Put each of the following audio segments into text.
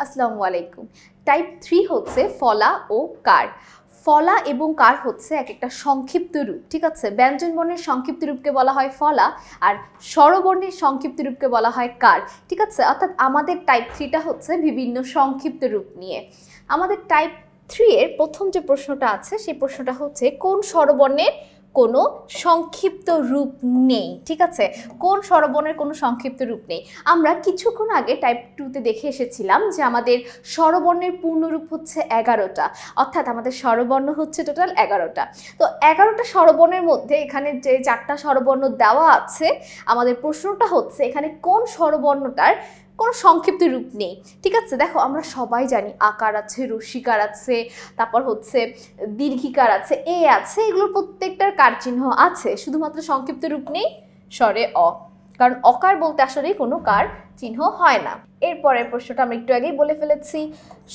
আসসালামু আলাইকুম। টাইপ 3 হচ্ছে ফলা ও কার। ফলা এবং কার হচ্ছে এক একটা সংক্ষিপ্ত রূপ, ঠিক আছে। ব্যঞ্জন বর্ণের সংক্ষিপ্ত রূপকে বলা হয় ফলা, আর স্বরবর্ণের সংক্ষিপ্ত রূপকে বলা হয় কার, ঠিক আছে। অর্থাৎ আমাদের টাইপ 3টা হচ্ছে বিভিন্ন সংক্ষিপ্ত রূপ নিয়ে। আমাদের টাইপ 3 এর প্রথম যে প্রশ্নটা আছে সেই প্রশ্নটা হচ্ছে কোন স্বরবর্ণের কোনো সংক্ষিপ্ত রূপ নেই, ঠিক আছে। কোন স্বরবর্ণের কোনো সংক্ষিপ্ত রূপ নেই। আমরা কিছুক্ষণ আগে টাইপ 2তে দেখে এসেছিলাম যে আমাদের স্বরবর্ণের পূর্ণরূপ হচ্ছে 11টা, অর্থাৎ আমাদের স্বরবর্ণ হচ্ছে টোটাল 11টা। তো 11টা স্বরবর্ণের মধ্যে এখানে যে 4টা স্বরবর্ণ দেওয়া আছে, আমাদের প্রশ্নটা হচ্ছে এখানে কোন স্বরবর্ণটার কোনো সংক্ষিপ্ত রূপ নেই, ঠিক আছে। দেখো আমরা সবাই জানি আকার আছে, রসিকার আছে, তারপর হচ্ছে দীর্ঘিকার আছে, এ আছে, এগুলোর প্রত্যেকটার কার চিহ্ন আছে, শুধুমাত্র সংক্ষিপ্ত রূপ নেই স্বরে অ, কারণ অকার বলতে আসলে কোনো কার চিহ্ন হয় না। এরপরের প্রশ্নটা আমরা একটু আগেই বলে ফেলেছি,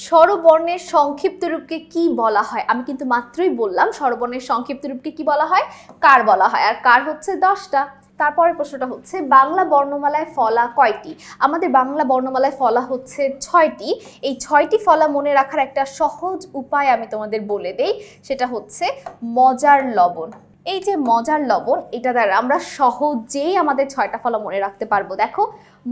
স্বরবর্ণের সংক্ষিপ্ত রূপকে কি বলা হয়। আমি কিন্তু মাত্রই বললাম স্বরবর্ণের সংক্ষিপ্ত রূপকে কি বলা হয়, কার বলা হয়, আর কার হচ্ছে 10টা। তারপরের প্রশ্নটা হচ্ছে বাংলা বর্ণমালায় ফলা কয়টি। আমাদের বাংলা বর্ণমালায় ফলা হচ্ছে 6টি। এই 6টি ফলা মনে রাখার একটা সহজ উপায় আমি তোমাদের বলে দেই, সেটা হচ্ছে মজার লবণ। এই যে মজার লবণ, এটা দ্বারা আমরা সহজেই আমাদের 6টা ফলা মনে রাখতে পারবো। দেখো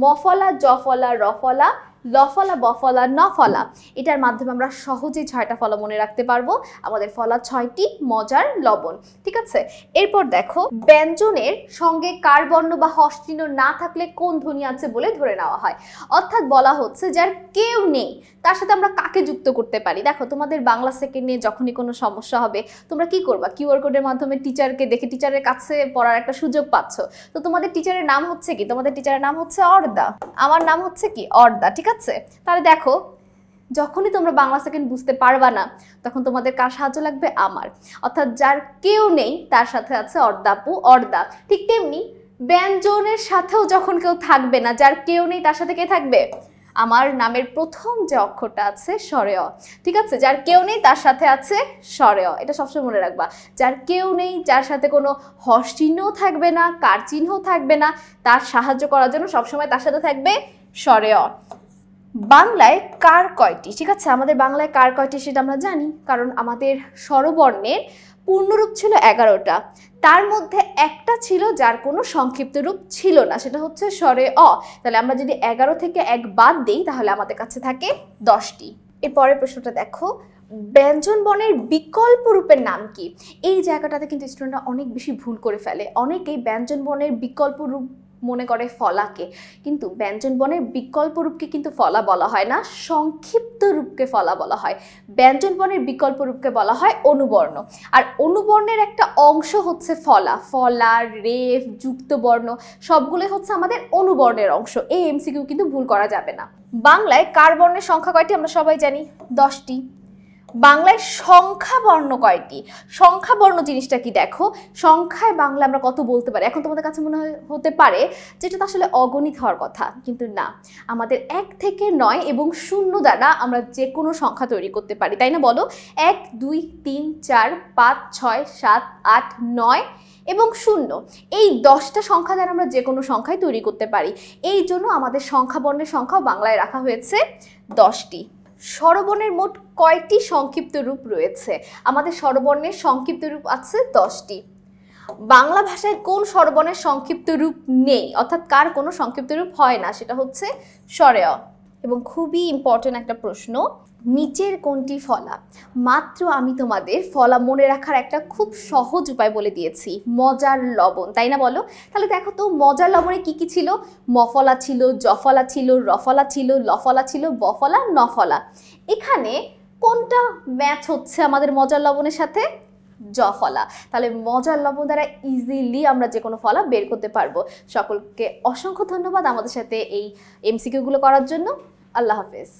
মফলা, জফলা, রফলা, লফলা, বফলা, নফলা, এটার মাধ্যমে আমরা সহজেই 6টা ফলা মনে রাখতে পারবো। আমাদের ফলা 6টি, মজার লবণ, ঠিক আছে। এরপর দেখো ব্যঞ্জনের সঙ্গে কার বর্ণ বা হর্ষ চিহ্ন না থাকলে কোন ধ্বনি আছে বলে ধরে নেওয়া হয়। অর্থাৎ বলা হচ্ছে যার কেউ নেই তার সাথে আমরা কাকে যুক্ত করতে পারি। দেখো তোমাদের বাংলা সেকেন্ড নিয়ে যখনই কোনো সমস্যা হবে তোমরা কি করবা, কিউআর কোডের মাধ্যমে টিচারকে দেখে টিচারের কাছে পড়ার একটা সুযোগ পাচ্ছ। তো তোমাদের টিচারের নাম হচ্ছে কি, তোমাদের টিচারের নাম হচ্ছে অর্দা, আমার নাম হচ্ছে কি অর্দা, ঠিক আছে। তাহলে দেখো যখনই তোমরা বাংলা সেকেন্ড বুঝতে পারবা না তখন তোমাদের কার সাহায্য লাগবে, আমার। অর্থাৎ যার কেউ নেই তার সাথে আছে অর্দাপু, অর্দা। ঠিক তেমনি ব্যঞ্জনের সাথেও যখন কেউ থাকবে না, যার কেউ নেই তার সাথে কে থাকবে, আমার নামের প্রথম যে অক্ষরটা আছে স্বরে অ, ঠিক আছে। যার কেউ নেই তার সাথে আছে স্বরে অ, এটা সবসময় মনে রাখবা। যার কেউ নেই, যার সাথে কোনো হর্ষ চিহ্নও থাকবে না, কার চিহ্নও থাকবে না, তার সাহায্য করার জন্য সবসময় তার সাথে থাকবে স্বরে অ। বাংলায় কার কয়টি, ঠিক আছে। আমাদের বাংলায় কার কয়টি সেটা আমরা জানি, কারণ আমাদের স্বরবর্ণের পূর্ণরূপ ছিল 11টা, তার মধ্যে একটা ছিল যার কোনো সংক্ষিপ্ত রূপ ছিল না, সেটা হচ্ছে স্বরে অ। তাহলে আমরা যদি 11 থেকে 1 বাদ দিই তাহলে আমাদের কাছে থাকে 10টি। এরপরের প্রশ্নটা দেখো, ব্যঞ্জন বর্ণের বিকল্প রূপের নাম কি। এই জায়গাটাতে কিন্তু স্টুডেন্টরা অনেক বেশি ভুল করে ফেলে। অনেকেই ব্যঞ্জন বর্ণের বিকল্প রূপ মনে করে ফলাকে, কিন্তু ব্যঞ্জন বর্ণের বিকল্প রূপকে কিন্তু ফলা বলা হয় না, সংক্ষিপ্ত রূপকে ফলা বলা হয়। ব্যঞ্জন বর্ণের বিকল্প রূপকে বলা হয় অনুবর্ণ, আর অনুবর্ণের একটা অংশ হচ্ছে ফলা। ফলা, রেফ, যুক্ত বর্ণ সবগুলোই হচ্ছে আমাদের অনুবর্ণের অংশ। এই এমসিকিউ কিন্তু ভুল করা যাবে না। বাংলায় কার বর্ণের সংখ্যা কয়টি আমরা সবাই জানি, 10টি। বাংলায় সংখ্যা বর্ণ কয়টি। সংখ্যা বর্ণ জিনিসটা কি, দেখো সংখ্যায় বাংলা আমরা কত বলতে পারি। এখন তোমাদের কাছে মনে হতে পারে যেটা তো আসলে অগণিত হওয়ার কথা, কিন্তু না, আমাদের 1 থেকে 9 এবং 0 দ্বারা আমরা যে কোনো সংখ্যা তৈরি করতে পারি, তাই না বলো। 1, 2, 3, 4, 5, 6, 7, 8, 9 এবং 0, এই 10টা সংখ্যা দ্বারা আমরা যে কোনো সংখ্যাই তৈরি করতে পারি। এই জন্য আমাদের সংখ্যা বর্ণের সংখ্যাও বাংলায় রাখা হয়েছে 10টি। স্বরবর্ণের মোট কয়টি সংক্ষিপ্ত রূপ রয়েছে। আমাদের স্বরবর্ণের সংক্ষিপ্ত রূপ আছে 10টি। বাংলা ভাষায় কোন স্বরবর্ণের সংক্ষিপ্ত রূপ নেই, অর্থাৎ কার কোনো সংক্ষিপ্ত রূপ হয় না, সেটা হচ্ছে স্বরে অ। এবং খুবই ইম্পর্টেন্ট একটা প্রশ্ন, নিচের কোনটি ফলা। মাত্র আমি তোমাদের ফলা মনে রাখার একটা খুব সহজ উপায় বলে দিয়েছি, মজার লবণ, তাই না বলো। তাহলে দেখো তো মজার লবণে কি কি ছিল, মফলা ছিল, জফলা ছিল, রফলা ছিল, লফলা ছিল, বফলা, নফলা। এখানে কোনটা ম্যাচ হচ্ছে আমাদের মজার লবণের সাথে, জফলা। তাহলে মজার লবণ দ্বারা ইজিলি আমরা যে কোনো ফলা বের করতে পারবো। সকলকে অসংখ্য ধন্যবাদ আমাদের সাথে এই এমসিকিউ গুলো করার জন্য। আল্লাহ হাফেজ।